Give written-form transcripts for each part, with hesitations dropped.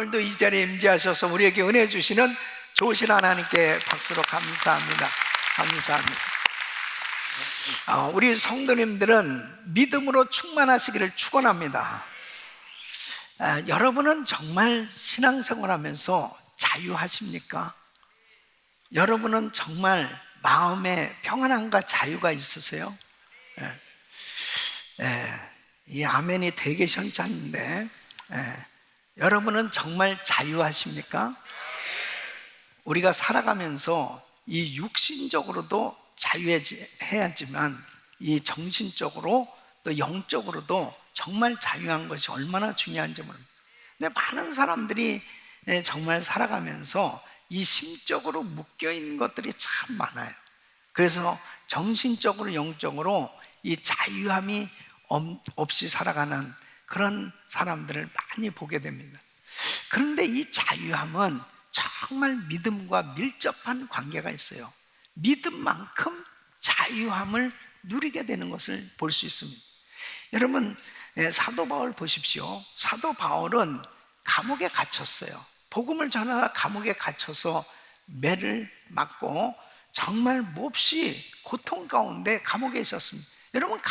오늘도 이 자리에 임재하셔서 우리에게 은혜 주시는 좋으신 하나님께 박수로 감사합니다. 감사합니다. 우리 성도님들은 믿음으로 충만하시기를 축원합니다. 여러분은 정말 신앙생활하면서 자유하십니까? 여러분은 정말 마음에 평안함과 자유가 있으세요? 이 아멘이 되게 현찮은데 여러분은 정말 자유하십니까? 우리가 살아가면서 이 육신적으로도 자유해야지만 이 정신적으로 또 영적으로도 정말 자유한 것이 얼마나 중요한지 모릅니다. 근데 많은 사람들이 정말 살아가면서 이 심적으로 묶여있는 것들이 참 많아요. 그래서 정신적으로 영적으로 이 자유함이 없이 살아가는 그런 사람들을 많이 보게 됩니다. 그런데 이 자유함은 정말 믿음과 밀접한 관계가 있어요. 믿음만큼 자유함을 누리게 되는 것을 볼 수 있습니다. 여러분, 사도 바울 보십시오. 사도 바울은 감옥에 갇혔어요. 복음을 전하다 감옥에 갇혀서 매를 맞고 정말 몹시 고통 가운데 감옥에 있었습니다. 여러분,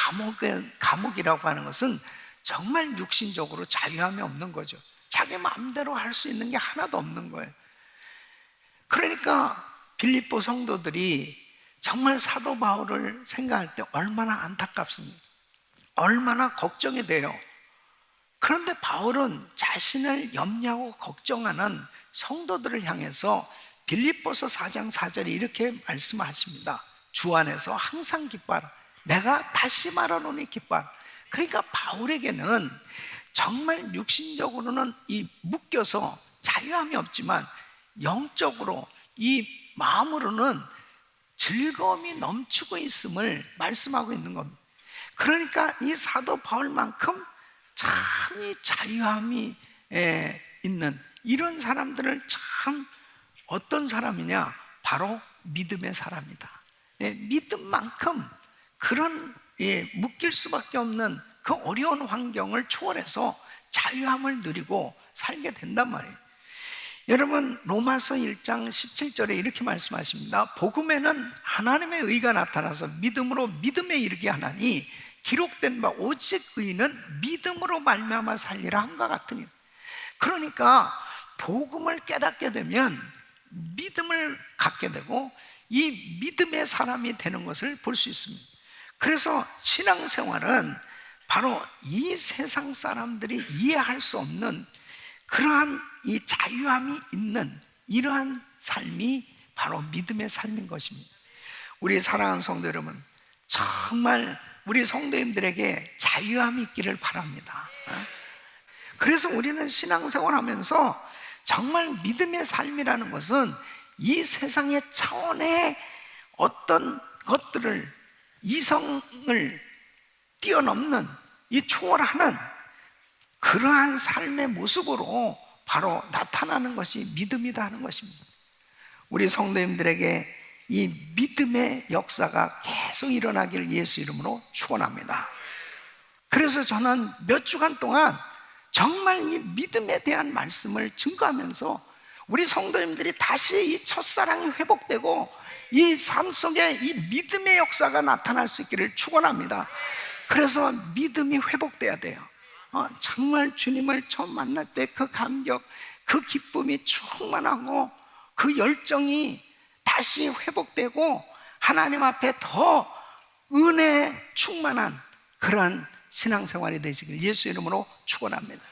감옥이라고 하는 것은 정말 육신적으로 자유함이 없는 거죠. 자기 마음대로 할 수 있는 게 하나도 없는 거예요. 그러니까 빌립보 성도들이 정말 사도 바울을 생각할 때 얼마나 안타깝습니다. 얼마나 걱정이 돼요. 그런데 바울은 자신을 염려하고 걱정하는 성도들을 향해서 빌립보서 4장 4절에 이렇게 말씀하십니다. 주 안에서 항상 기뻐하라. 내가 다시 말하노니 기뻐하라. 그러니까 바울에게는 정말 육신적으로는 이 묶여서 자유함이 없지만 영적으로 이 마음으로는 즐거움이 넘치고 있음을 말씀하고 있는 겁니다. 그러니까 이 사도 바울만큼 참 이 자유함이 있는 이런 사람들을 참 어떤 사람이냐? 바로 믿음의 사람이다. 믿음만큼 그런 묶일 수밖에 없는 그 어려운 환경을 초월해서 자유함을 누리고 살게 된단 말이에요. 여러분, 로마서 1장 17절에 이렇게 말씀하십니다. 복음에는 하나님의 의가 나타나서 믿음으로 믿음에 이르게 하나니 기록된 바 오직 의는 믿음으로 말미암아 살리라 함과 같으니. 그러니까 복음을 깨닫게 되면 믿음을 갖게 되고 이 믿음의 사람이 되는 것을 볼 수 있습니다. 그래서 신앙생활은 바로 이 세상 사람들이 이해할 수 없는 그러한 이 자유함이 있는 이러한 삶이 바로 믿음의 삶인 것입니다. 우리 사랑하는 성도 여러분, 정말 우리 성도님들에게 자유함이 있기를 바랍니다. 그래서 우리는 신앙생활하면서 정말 믿음의 삶이라는 것은 이 세상의 차원의 어떤 것들을 이성을 뛰어넘는 이 초월하는 그러한 삶의 모습으로 바로 나타나는 것이 믿음이다 하는 것입니다. 우리 성도님들에게 이 믿음의 역사가 계속 일어나기를 예수 이름으로 축원합니다. 그래서 저는 몇 주간 동안 정말 이 믿음에 대한 말씀을 증거하면서 우리 성도님들이 다시 이 첫사랑이 회복되고 이 삶 속에 이 믿음의 역사가 나타날 수 있기를 축원합니다. 그래서 믿음이 회복돼야 돼요. 정말 주님을 처음 만날 때 그 감격, 그 기쁨이 충만하고 그 열정이 다시 회복되고 하나님 앞에 더 은혜 충만한 그런 신앙생활이 되시길 예수 이름으로 축원합니다.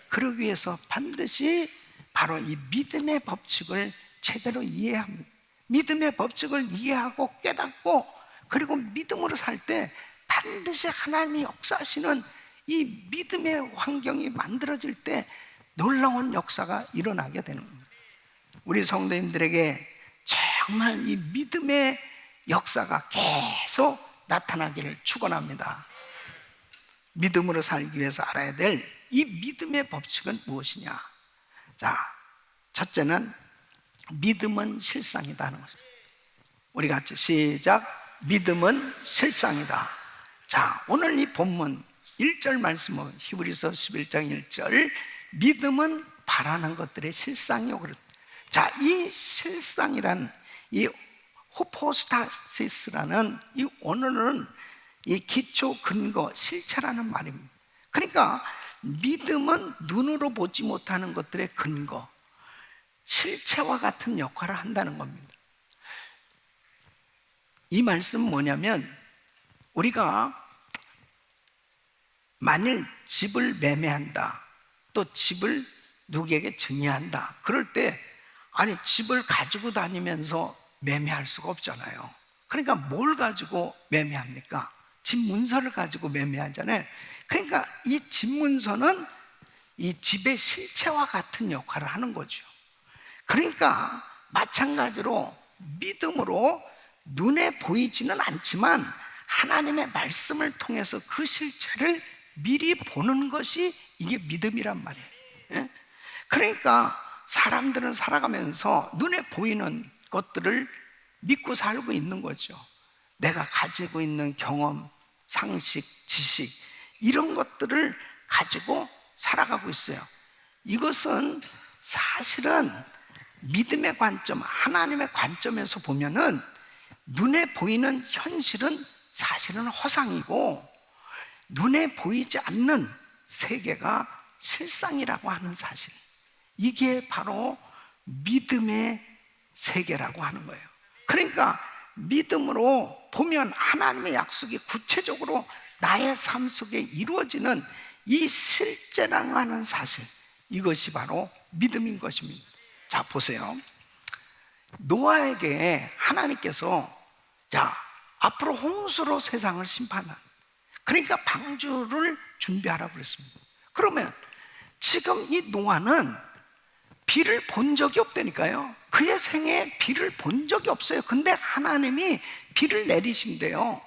그러기 위해서 반드시 바로 이 믿음의 법칙을 제대로 이해합니다. 믿음의 법칙을 이해하고 깨닫고 그리고 믿음으로 살 때 반드시 하나님이 역사하시는 이 믿음의 환경이 만들어질 때 놀라운 역사가 일어나게 되는 겁니다. 우리 성도님들에게 정말 이 믿음의 역사가 계속 나타나기를 축원합니다. 믿음으로 살기 위해서 알아야 될 이 믿음의 법칙은 무엇이냐? 자, 첫째는 믿음은 실상이다 하는 것입니다. 우리 같이 시작. 믿음은 실상이다. 자, 오늘 이 본문 1절 말씀은 히브리서 11장 1절 믿음은 바라는 것들의 실상이요. 자, 이 실상이란 이 후포스타시스라는 이 원어는 이 기초, 근거, 실체라는 말입니다. 그러니까 믿음은 눈으로 보지 못하는 것들의 근거, 실체와 같은 역할을 한다는 겁니다. 이 말씀은 뭐냐면, 우리가 만일 집을 매매한다, 또 집을 누구에게 증여한다, 그럴 때 아니 집을 가지고 다니면서 매매할 수가 없잖아요. 그러니까 뭘 가지고 매매합니까? 집 문서를 가지고 매매하잖아요. 그러니까 이 집 문서는 이 집의 실체와 같은 역할을 하는 거죠. 그러니까 마찬가지로 믿음으로 눈에 보이지는 않지만 하나님의 말씀을 통해서 그 실체를 미리 보는 것이 이게 믿음이란 말이에요. 예? 그러니까 사람들은 살아가면서 눈에 보이는 것들을 믿고 살고 있는 거죠. 내가 가지고 있는 경험, 상식, 지식, 이런 것들을 가지고 살아가고 있어요. 이것은 사실은 믿음의 관점, 하나님의 관점에서 보면은 눈에 보이는 현실은 사실은 허상이고 눈에 보이지 않는 세계가 실상이라고 하는 사실, 이게 바로 믿음의 세계라고 하는 거예요. 그러니까 믿음으로 보면 하나님의 약속이 구체적으로 나의 삶 속에 이루어지는 이 실제라고 하는 사실, 이것이 바로 믿음인 것입니다. 자, 보세요. 노아에게 하나님께서 자, 앞으로 홍수로 세상을 심판한, 그러니까 방주를 준비하라고 그랬습니다. 그러면 지금 이 노아는 비를 본 적이 없다니까요. 그의 생에 비를 본 적이 없어요. 근데 하나님이 비를 내리신대요.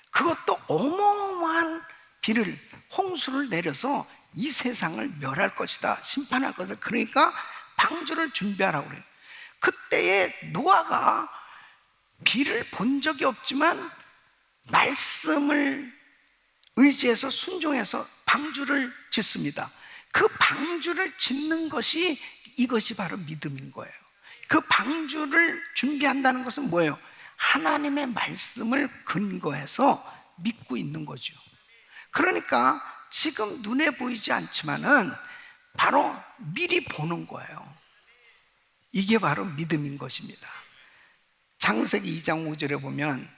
그것도 어마어마한 비를, 홍수를 내려서 이 세상을 멸할 것이다, 심판할 것이다. 그러니까 방주를 준비하라고 그래요. 그때에 노아가 비를 본 적이 없지만 말씀을 의지해서 순종해서 방주를 짓습니다. 그 방주를 짓는 것이, 이것이 바로 믿음인 거예요. 그 방주를 준비한다는 것은 뭐예요? 하나님의 말씀을 근거해서 믿고 있는 거죠. 그러니까 지금 눈에 보이지 않지만은 바로 미리 보는 거예요. 이게 바로 믿음인 것입니다. 창세기 2장 5절에 보면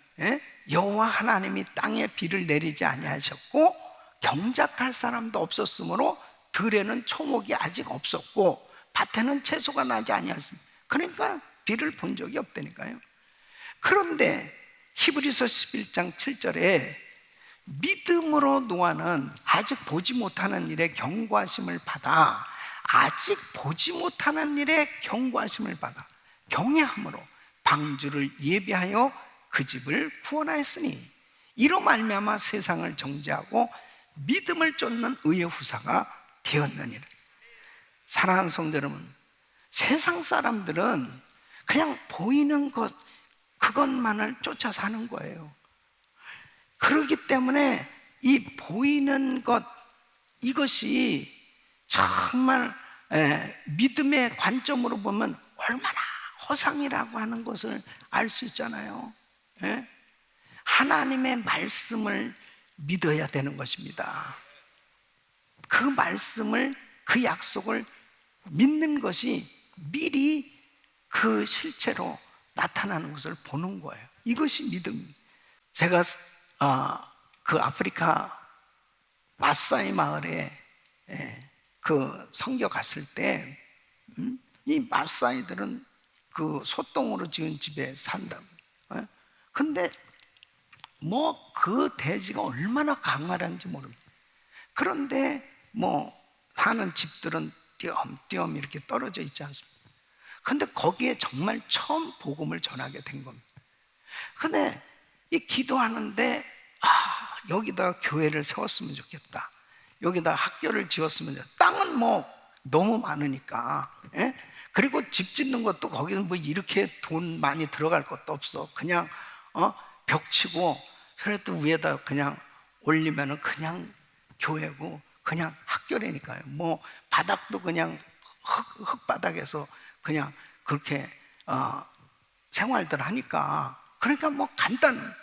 여호와 하나님이 땅에 비를 내리지 아니하셨고 경작할 사람도 없었으므로 들에는 초목이 아직 없었고 밭에는 채소가 나지 아니하였습니다. 그러니까 비를 본 적이 없다니까요. 그런데 히브리서 11장 7절에 믿음으로 노아는 아직 보지 못하는 일에 경고하심을 받아, 아직 보지 못하는 일에 경고하심을 받아 경외함으로 방주를 예비하여 그 집을 구원하였으니 이로 말미암아 세상을 정죄하고 믿음을 쫓는 의의 후사가 되었느니라. 사랑하는 성도 여러분, 세상 사람들은 그냥 보이는 것, 그것만을 쫓아 사는 거예요. 그렇기 때문에 이 보이는 것, 이것이 정말 믿음의 관점으로 보면 얼마나 허상이라고 하는 것을 알 수 있잖아요. 하나님의 말씀을 믿어야 되는 것입니다. 그 말씀을, 그 약속을 믿는 것이 미리 그 실체로 나타나는 것을 보는 거예요. 이것이 믿음. 제가 그 아프리카 마사이 마을에 그 선교 갔을 때 이 마사이들은 그 소똥으로 지은 집에 산다. 근데 뭐 그 대지가 얼마나 강활한지 모릅니다. 그런데 뭐 사는 집들은 띄엄띄엄 이렇게 떨어져 있지 않습니까? 근데 거기에 정말 처음 복음을 전하게 된 겁니다. 근데 이 기도하는데 여기다 교회를 세웠으면 좋겠다, 여기다 학교를 지었으면 좋겠다. 땅은 뭐 너무 많으니까, 그리고 집 짓는 것도 거기는 뭐 이렇게 돈 많이 들어갈 것도 없어. 그냥 벽 치고 그래도 위에다 그냥 올리면은 그냥 교회고 그냥 학교라니까요. 뭐 바닥도 그냥 흙바닥에서 그냥 그렇게 생활들 하니까, 그러니까 뭐 간단,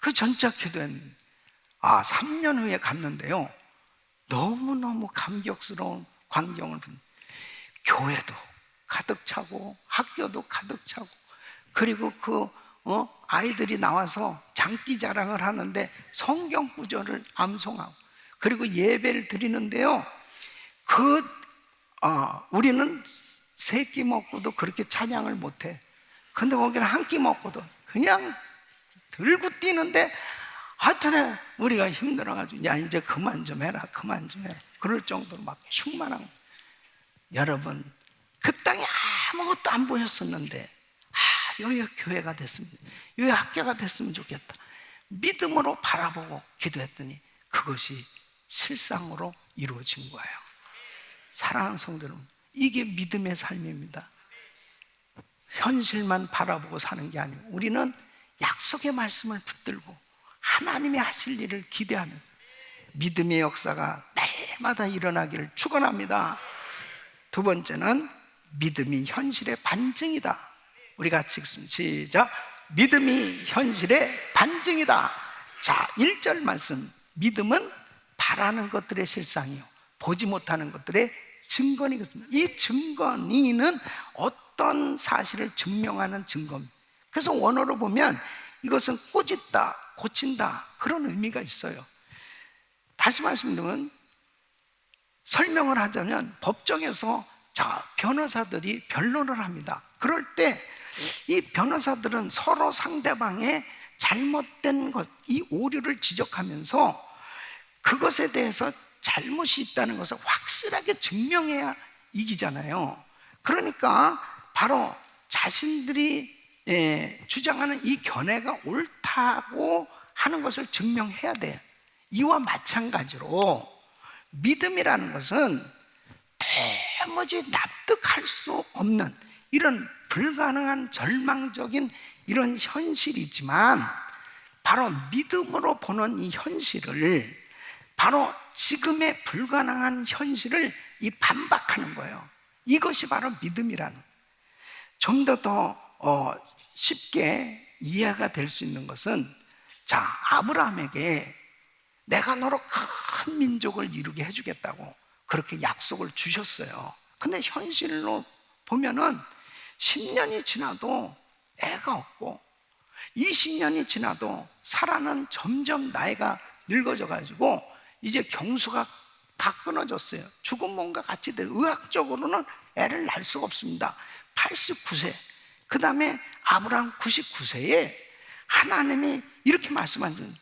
그 전자 기도했는데 3년 후에 갔는데요, 너무너무 감격스러운 광경을 본, 교회도 가득 차고 학교도 가득 차고, 그리고 아이들이 나와서 장기 자랑을 하는데 성경 구절을 암송하고, 그리고 예배를 드리는데요, 우리는 세 끼 먹고도 그렇게 찬양을 못해. 근데 거기는 한 끼 먹고도 그냥 들고 뛰는데, 하여튼 우리가 힘들어가지고 야 이제 그만 좀 해라, 그만 좀 해라, 그럴 정도로 막 충만한 거예요. 여러분, 그 땅에 아무것도 안 보였었는데 여기가 교회가 됐으면, 여기 학교가 됐으면 좋겠다, 믿음으로 바라보고 기도했더니 그것이 실상으로 이루어진 거예요. 사랑하는 성도 여러분, 이게 믿음의 삶입니다. 현실만 바라보고 사는 게 아니고, 우리는 약속의 말씀을 붙들고 하나님이 하실 일을 기대하면서 믿음의 역사가 날마다 일어나기를 축원합니다. 두 번째는 믿음이 현실의 반증이다. 우리 같이 읽습니다. 시작. 믿음이 현실의 반증이다. 자, 1절 말씀, 믿음은 바라는 것들의 실상이요 보지 못하는 것들의 증거니겠습니다. 이 증거니는 어떤 사실을 증명하는 증거입니다. 그래서 원어로 보면 이것은 꾸짖다, 고친다, 그런 의미가 있어요. 다시 말씀드리면, 설명을 하자면 법정에서 변호사들이 변론을 합니다. 그럴 때 이 변호사들은 서로 상대방의 잘못된 것, 이 오류를 지적하면서 그것에 대해서 잘못이 있다는 것을 확실하게 증명해야 이기잖아요. 그러니까 바로 자신들이 주장하는 이 견해가 옳다고 하는 것을 증명해야 돼요. 이와 마찬가지로 믿음이라는 것은 도무지 납득할 수 없는 이런 불가능한 절망적인 이런 현실이지만, 바로 믿음으로 보는 이 현실을, 바로 지금의 불가능한 현실을 반박하는 거예요. 이것이 바로 믿음이라는, 좀 더 쉽게 이해가 될 수 있는 것은, 아브라함에게 내가 너로 큰 민족을 이루게 해주겠다고 그렇게 약속을 주셨어요. 근데 현실로 보면은 10년이 지나도 애가 없고 20년이 지나도 사라는 점점 나이가 늙어져 가지고 이제 경수가 다 끊어졌어요. 죽은 몸과 같이 돼. 의학적으로는 애를 낳을 수가 없습니다. 89세. 그 다음에 아브라함 99세에 하나님이 이렇게 말씀하신,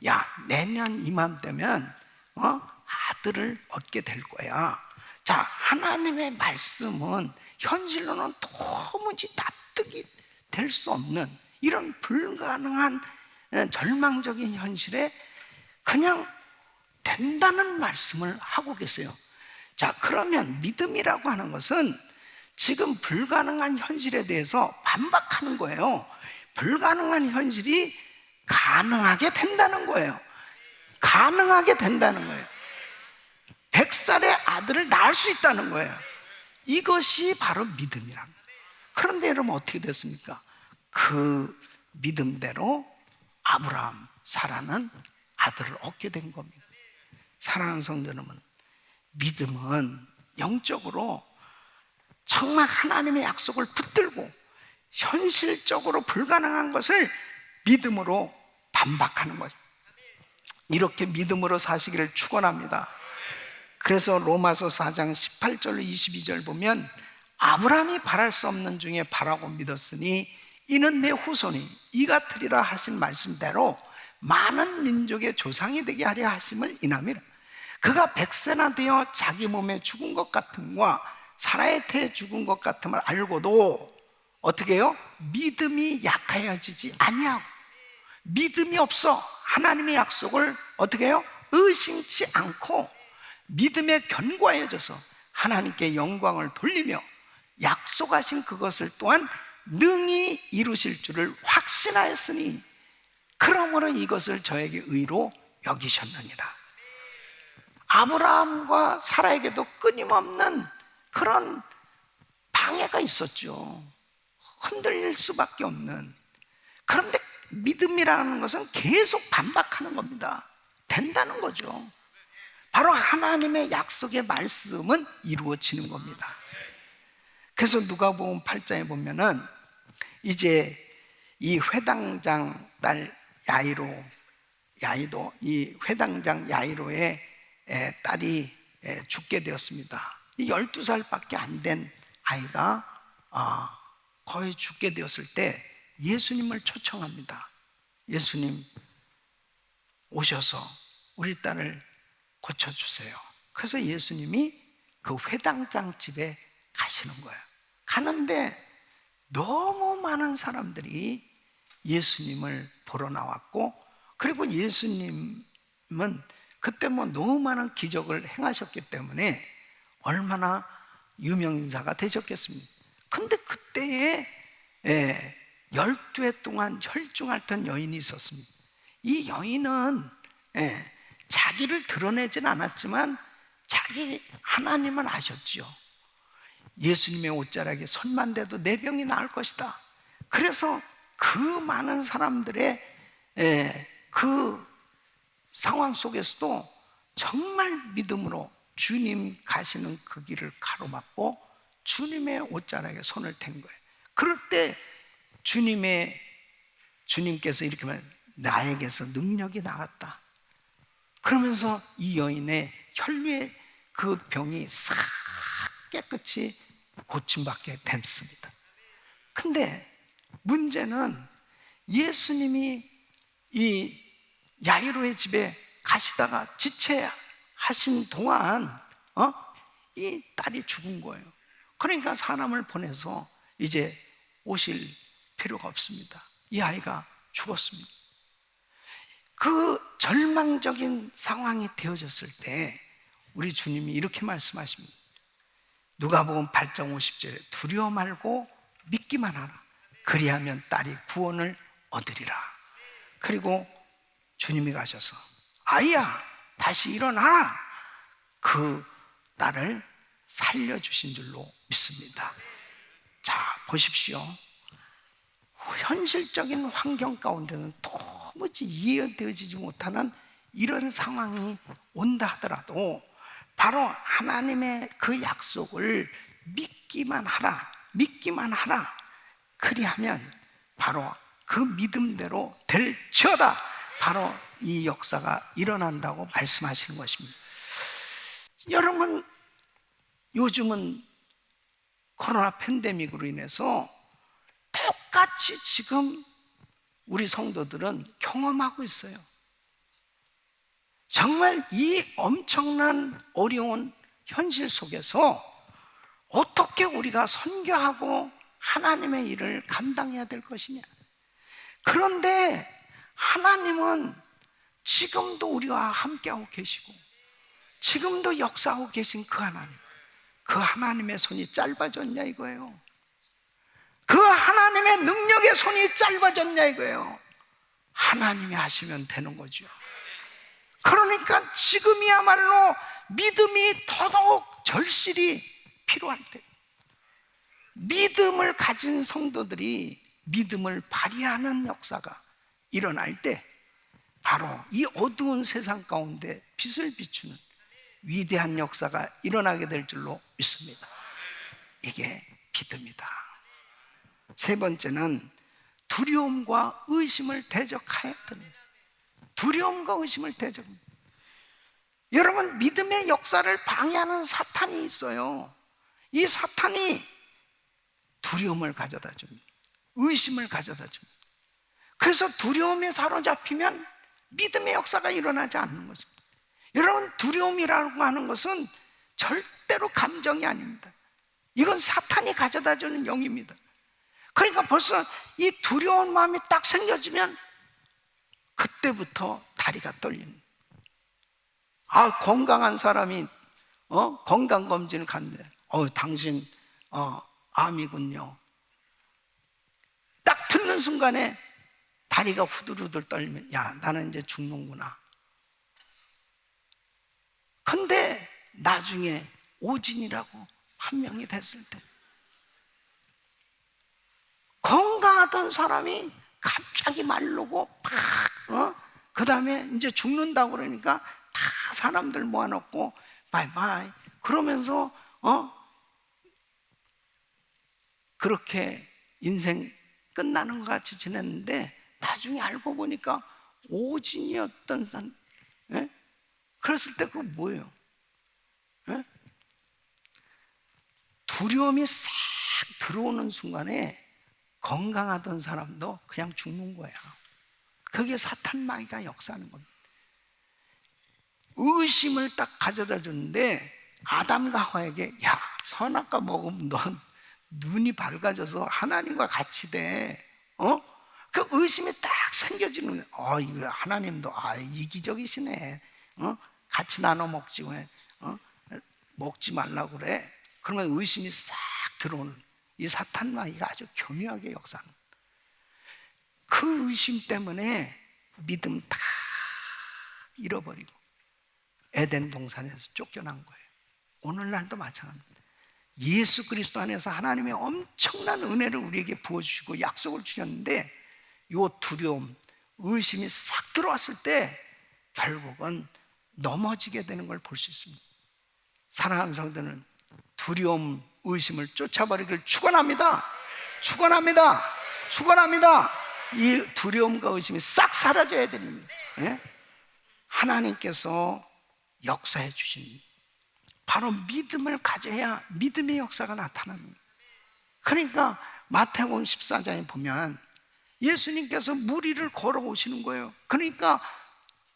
야, 내년 이맘때면 아들을 얻게 될 거야. 자, 하나님의 말씀은 현실로는 도무지 납득이 될 수 없는 이런 불가능한 절망적인 현실에 그냥 된다는 말씀을 하고 계세요. 자, 그러면 믿음이라고 하는 것은 지금 불가능한 현실에 대해서 반박하는 거예요. 불가능한 현실이 가능하게 된다는 거예요. 가능하게 된다는 거예요. 100살의 아들을 낳을 수 있다는 거예요. 이것이 바로 믿음이란 거예요. 그런데 여러분 어떻게 됐습니까? 그 믿음대로 아브라함, 사라는 아들을 얻게 된 겁니다. 사랑하는 성도 여러분, 믿음은 영적으로 정말 하나님의 약속을 붙들고 현실적으로 불가능한 것을 믿음으로 반박하는 거죠. 이렇게 믿음으로 사시기를 축원합니다. 그래서 로마서 4장 18절 22절 보면, 아브라함이 바랄 수 없는 중에 바라고 믿었으니 이는 내 후손이 이 같으리라 하신 말씀대로 많은 민족의 조상이 되게 하려 하심을 인함이라. 그가 100세나 되어 자기 몸에 죽은 것 같음과 사라의 태에 죽은 것 같음을 알고도 어떻게 해요? 믿음이 약하여지지 아니하고, 믿음이 없어 하나님의 약속을 어떻게 해요? 의심치 않고 믿음에 견고하여져서 하나님께 영광을 돌리며 약속하신 그것을 또한 능히 이루실 줄을 확신하였으니 그러므로 이것을 저에게 의로 여기셨느니라. 아브라함과 사라에게도 끊임없는 그런 장애가 있었죠. 흔들릴 수밖에 없는. 그런데 믿음이라는 것은 계속 반박하는 겁니다. 된다는 거죠. 바로 하나님의 약속의 말씀은 이루어지는 겁니다. 그래서 누가복음 8장에 보면은 이제 이 회당장 딸 야이도 이 회당장 야이로의 딸이 죽게 되었습니다. 12살밖에 안 된 아이가 거의 죽게 되었을 때 예수님을 초청합니다. 예수님 오셔서 우리 딸을 고쳐주세요. 그래서 예수님이 그 회당장 집에 가시는 거예요. 가는데 너무 많은 사람들이 예수님을 보러 나왔고, 그리고 예수님은 그때 뭐 너무 많은 기적을 행하셨기 때문에 얼마나 유명인사가 되셨겠습니까? 근데 그때에 12해 동안 혈중앓던 여인이 있었습니다. 이 여인은 자기를 드러내진 않았지만 자기 하나님은 아셨죠. 예수님의 옷자락에 손만 대도 내 병이 나을 것이다. 그래서 그 많은 사람들의 그 상황 속에서도 정말 믿음으로 주님 가시는 그 길을 가로막고 주님의 옷자락에 손을 댄 거예요. 그럴 때 주님께서 이렇게 말해요. 나에게서 능력이 나갔다. 그러면서 이 여인의 혈류의 그 병이 싹 깨끗이 고침받게 됐습니다. 근데 문제는 예수님이 이 야이로의 집에 가시다가 지체하신 동안 이 딸이 죽은 거예요. 그러니까 사람을 보내서 이제 오실 필요가 없습니다. 이 아이가 죽었습니다. 그 절망적인 상황이 되어졌을 때 우리 주님이 이렇게 말씀하십니다. 누가복음 8장 50절에 두려워 말고 믿기만 하라. 그리하면 딸이 구원을 얻으리라. 그리고 주님이 가셔서 아이야 다시 일어나라. 그 딸을 살려주신 줄로 믿습니다. 자, 보십시오. 현실적인 환경 가운데는 도무지 이해되어지지 못하는 이런 상황이 온다 하더라도 바로 하나님의 그 약속을 믿기만 하라. 그리하면 바로 그 믿음대로 될지어다. 바로 이 역사가 일어난다고 말씀하시는 것입니다. 여러분, 요즘은 코로나 팬데믹으로 인해서 똑같이 지금 우리 성도들은 경험하고 있어요. 정말 이 엄청난 어려운 현실 속에서 어떻게 우리가 선교하고 하나님의 일을 감당해야 될 것이냐. 그런데 하나님은 지금도 우리와 함께하고 계시고 지금도 역사하고 계신 그 하나님, 그 하나님의 손이 짧아졌냐 이거예요. 그 하나님의 능력의 손이 짧아졌냐 이거예요. 하나님이 하시면 되는 거죠. 그러니까 지금이야말로 믿음이 더더욱 절실히 필요할 때, 믿음을 가진 성도들이 믿음을 발휘하는 역사가 일어날 때 바로 이 어두운 세상 가운데 빛을 비추는 위대한 역사가 일어나게 될 줄로 믿습니다. 이게 믿음이다. 세 번째는 두려움과 의심을 대적해야 됩니다. 두려움과 의심을 대적합니다. 여러분, 믿음의 역사를 방해하는 사탄이 있어요. 이 사탄이 두려움을 가져다 줍니다. 의심을 가져다 줍니다. 그래서 두려움에 사로잡히면 믿음의 역사가 일어나지 않는 것입니다. 여러분, 두려움이라고 하는 것은 절대로 감정이 아닙니다. 이건 사탄이 가져다 주는 영입니다. 그러니까 벌써 이 두려운 마음이 딱 생겨지면 그때부터 다리가 떨립니다. 건강한 사람이 건강검진을 갔는데 당신 암이군요. 딱 듣는 순간에 다리가 후들후들 떨리면 야, 나는 이제 죽는구나. 근데 나중에 오진이라고 판명이 됐을 때 건강하던 사람이 갑자기 마르고 그 다음에 이제 죽는다고 그러니까 다 사람들 모아놓고 바이바이 그러면서 그렇게 인생 끝나는 것 같이 지냈는데 나중에 알고 보니까 오진이었던 사람. 예? 그랬을 때 그거 뭐예요? 예? 두려움이 싹 들어오는 순간에 건강하던 사람도 그냥 죽는 거야. 그게 사탄 마귀가 역사하는 겁니다. 의심을 딱 가져다 줬는데 아담과 하와에게 야, 선악과 먹으면 넌 눈이 밝아져서 하나님과 같이 돼. 그 의심이 딱 생겨지는 거예요. 이거 하나님도 이기적이시네. 같이 나눠 먹지 왜? 먹지 말라고 그래. 그러면 의심이 싹 들어오는 이 사탄 마귀가 아주 교묘하게 역사하는 거예요. 그 의심 때문에 믿음 다 잃어버리고 에덴 동산에서 쫓겨난 거예요. 오늘날도 마찬가지입니다. 예수 그리스도 안에서 하나님의 엄청난 은혜를 우리에게 부어주시고 약속을 주셨는데 이 두려움, 의심이 싹 들어왔을 때 결국은 넘어지게 되는 걸 볼 수 있습니다. 사랑하는 성도는 두려움, 의심을 쫓아버리길 축원합니다. 축원합니다. 축원합니다. 이 두려움과 의심이 싹 사라져야 됩니다. 예? 하나님께서 역사해 주신 바로 믿음을 가져야 믿음의 역사가 나타납니다. 그러니까 마태복음 14장에 보면 예수님께서 물 위를 걸어오시는 거예요. 그러니까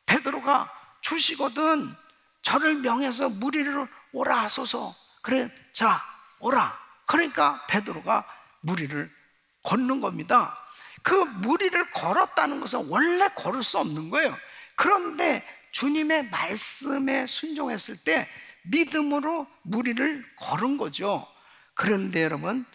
베드로가 주시거든 저를 명해서 물 위를 오라 하소서. 그래, 자 오라. 그러니까 베드로가 물 위를 걷는 겁니다. 그 물 위를 걸었다는 것은 원래 걸을 수 없는 거예요. 그런데 주님의 말씀에 순종했을 때 믿음으로 물 위를 걸은 거죠. 그런데 여러분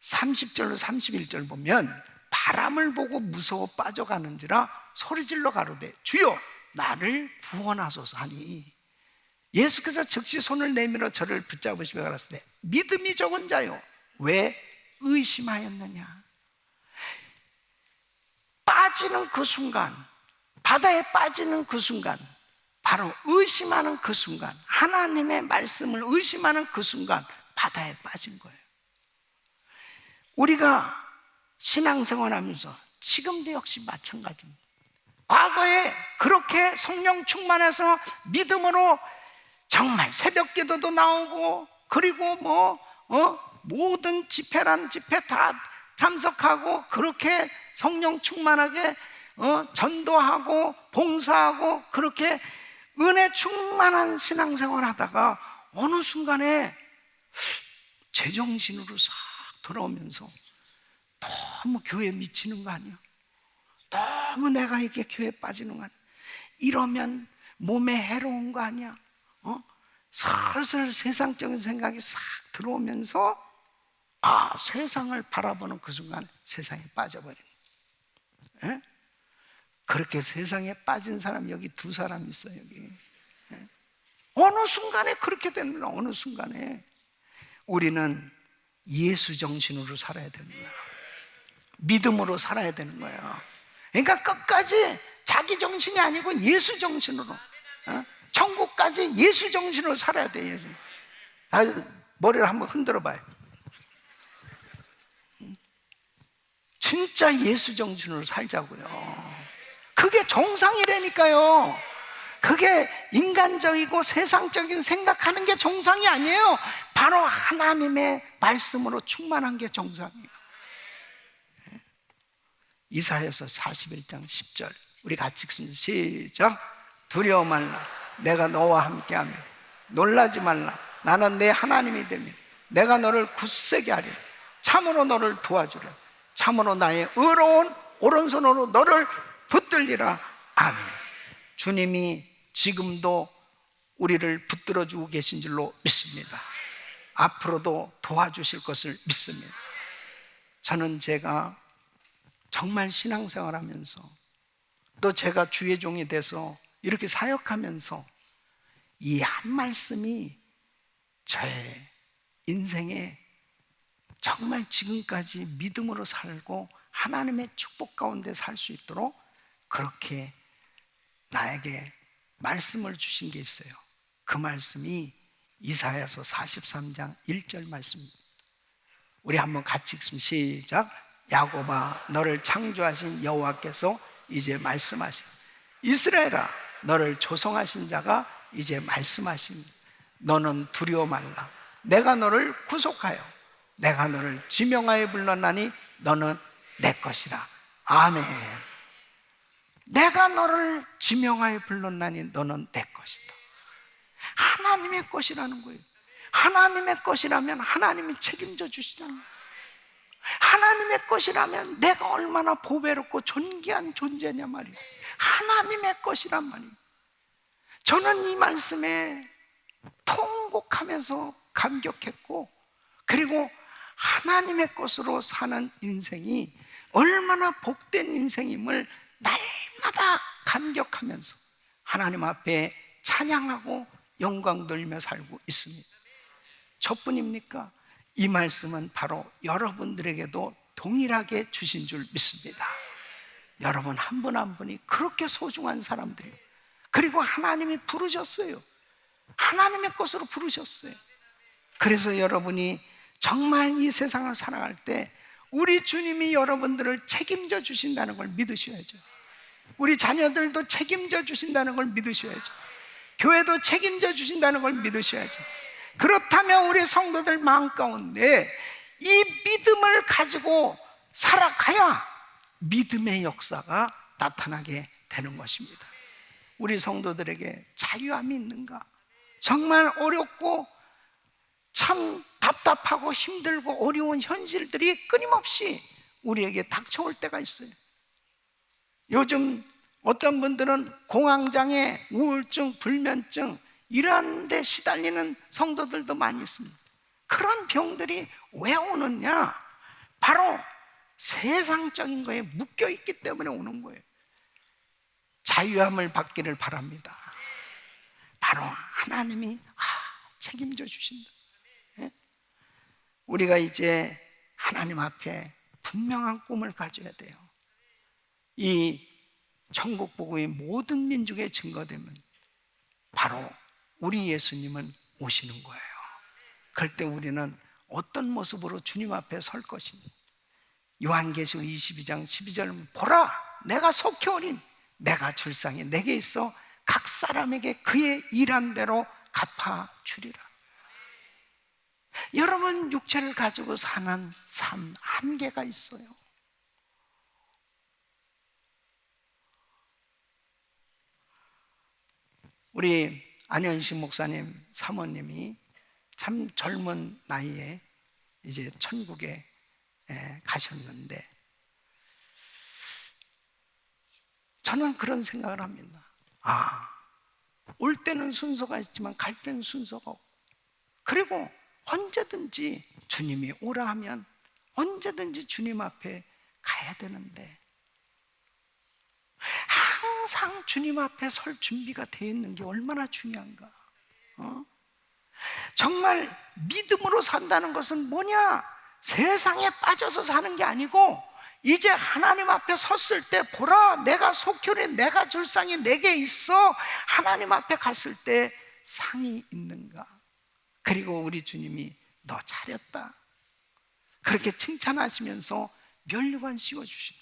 30절로 31절 보면 바람을 보고 무서워 빠져가는지라 소리질러 가로되 주여 나를 구원하소서 하니 예수께서 즉시 손을 내밀어 저를 붙잡으시며 가라사대 믿음이 적은 자요 왜 의심하였느냐. 빠지는 그 순간, 바다에 빠지는 그 순간, 바로 의심하는 그 순간, 하나님의 말씀을 의심하는 그 순간 바다에 빠진 거예요. 우리가 신앙생활하면서 지금도 역시 마찬가지입니다. 과거에 그렇게 성령 충만해서 믿음으로 정말 새벽 기도도 나오고 그리고 모든 집회란 집회 다 참석하고 그렇게 성령 충만하게 전도하고 봉사하고 그렇게 은혜 충만한 신앙생활 하다가 어느 순간에 제정신으로 싹 돌아오면서 너무 교회에 미치는 거 아니야? 너무 내가 이렇게 교회에 빠지는 거 아니야? 이러면 몸에 해로운 거 아니야? 슬슬 세상적인 생각이 싹 들어오면서 세상을 바라보는 그 순간 세상에 빠져버리는 거예요. 그렇게 세상에 빠진 사람 여기 두 사람 있어요. 여기 어느 순간에 그렇게 되는 거야. 어느 순간에 우리는 예수 정신으로 살아야 됩니다. 믿음으로 살아야 되는 거예요. 그러니까 끝까지 자기 정신이 아니고 예수 정신으로 천국까지 예수 정신으로 살아야 돼. 예수. 다 머리를 한번 흔들어 봐요. 진짜 예수 정신으로 살자고요. 그게 정상이라니까요. 그게 인간적이고 세상적인 생각하는 게 정상이 아니에요. 바로 하나님의 말씀으로 충만한 게 정상이에요. 이사야서 41장 10절 우리 같이 읽습니다. 시작. 두려워 말라 내가 너와 함께하며 놀라지 말라 나는 내 하나님이 되며 내가 너를 굳세게 하리라 참으로 너를 도와주리라 참으로 나의 의로운 오른손으로 너를 붙들리라. 아멘. 주님이 지금도 우리를 붙들어주고 계신 줄로 믿습니다. 앞으로도 도와주실 것을 믿습니다. 저는 제가 정말 신앙생활하면서 또 제가 주의 종이 돼서 이렇게 사역하면서 이 한 말씀이 저의 인생에 정말 지금까지 믿음으로 살고 하나님의 축복 가운데 살 수 있도록 그렇게 나에게 말씀을 주신 게 있어요. 그 말씀이 이사야서 43장 1절 말씀입니다. 우리 한번 같이 읽습니다. 시작. 야곱아, 너를 창조하신 여호와께서 이제 말씀하신, 이스라엘아, 너를 조성하신 자가 이제 말씀하신, 너는 두려워 말라. 내가 너를 구속하여 내가 너를 지명하여 불렀나니 너는 내 것이라. 아멘. 내가 너를 지명하여 불렀나니 너는 내 것이다. 하나님의 것이라는 거예요. 하나님의 것이라면 하나님이 책임져 주시잖아요. 하나님의 것이라면 내가 얼마나 보배롭고 존귀한 존재냐 말이에요. 하나님의 것이란 말이에요. 저는 이 말씀에 통곡하면서 감격했고, 그리고 하나님의 것으로 사는 인생이 얼마나 복된 인생임을 날마다 감격하면서 하나님 앞에 찬양하고 영광 돌리며 살고 있습니다. 저뿐입니까? 이 말씀은 바로 여러분들에게도 동일하게 주신 줄 믿습니다. 여러분 한 분 한 분이 그렇게 소중한 사람들이에요. 그리고 하나님이 부르셨어요. 하나님의 것으로 부르셨어요. 그래서 여러분이 정말 이 세상을 살아갈 때 우리 주님이 여러분들을 책임져 주신다는 걸 믿으셔야죠. 우리 자녀들도 책임져 주신다는 걸 믿으셔야죠. 교회도 책임져 주신다는 걸 믿으셔야죠. 그렇다면 우리 성도들 마음 가운데 이 믿음을 가지고 살아가야 믿음의 역사가 나타나게 되는 것입니다. 우리 성도들에게 자유함이 있는가? 정말 어렵고 참 답답하고 힘들고 어려운 현실들이 끊임없이 우리에게 닥쳐올 때가 있어요. 요즘 어떤 분들은 공황장애, 우울증, 불면증 이런 데 시달리는 성도들도 많이 있습니다. 그런 병들이 왜 오느냐? 바로 세상적인 거에 묶여 있기 때문에 오는 거예요. 자유함을 받기를 바랍니다. 바로 하나님이 책임져 주신다. 우리가 이제 하나님 앞에 분명한 꿈을 가져야 돼요. 이 천국 복음이 모든 민족에 증거되면 바로 우리 예수님은 오시는 거예요. 그럴 때 우리는 어떤 모습으로 주님 앞에 설 것인지. 요한계시록 22장 12절 보라, 내가 속히 오린 내가 줄상이 내게 있어 각 사람에게 그의 일한 대로 갚아주리라. 여러분 육체를 가지고 사는 삶 한계가 있어요. 우리 안현식 목사님 사모님이 참 젊은 나이에 이제 천국에 가셨는데, 저는 그런 생각을 합니다. 올 때는 순서가 있지만 갈 때는 순서가 없고, 그리고 언제든지 주님이 오라 하면 언제든지 주님 앞에 가야 되는데 항상 주님 앞에 설 준비가 되어 있는 게 얼마나 중요한가. 정말 믿음으로 산다는 것은 뭐냐? 세상에 빠져서 사는 게 아니고 이제 하나님 앞에 섰을 때 보라, 내가 속혈에 내가 절상이 내게 있어. 하나님 앞에 갔을 때 상이 있는가? 그리고 우리 주님이 너 잘했다 그렇게 칭찬하시면서 면류관 씌워주시는,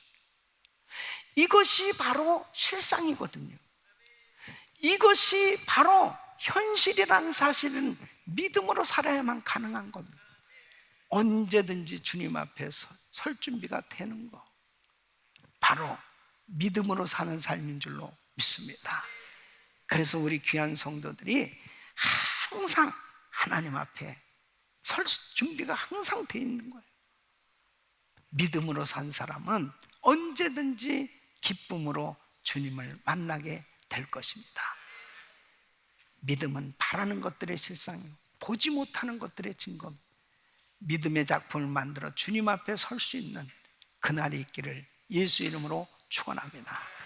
이것이 바로 실상이거든요. 이것이 바로 현실이라는 사실은 믿음으로 살아야만 가능한 겁니다. 언제든지 주님 앞에 설 준비가 되는 거, 바로 믿음으로 사는 삶인 줄로 믿습니다. 그래서 우리 귀한 성도들이 항상 하나님 앞에 설 준비가 항상 되어 있는 거예요. 믿음으로 산 사람은 언제든지 기쁨으로 주님을 만나게 될 것입니다. 믿음은 바라는 것들의 실상이고 보지 못하는 것들의 증거입니다. 믿음의 작품을 만들어 주님 앞에 설 수 있는 그날이 있기를 예수 이름으로 축원합니다.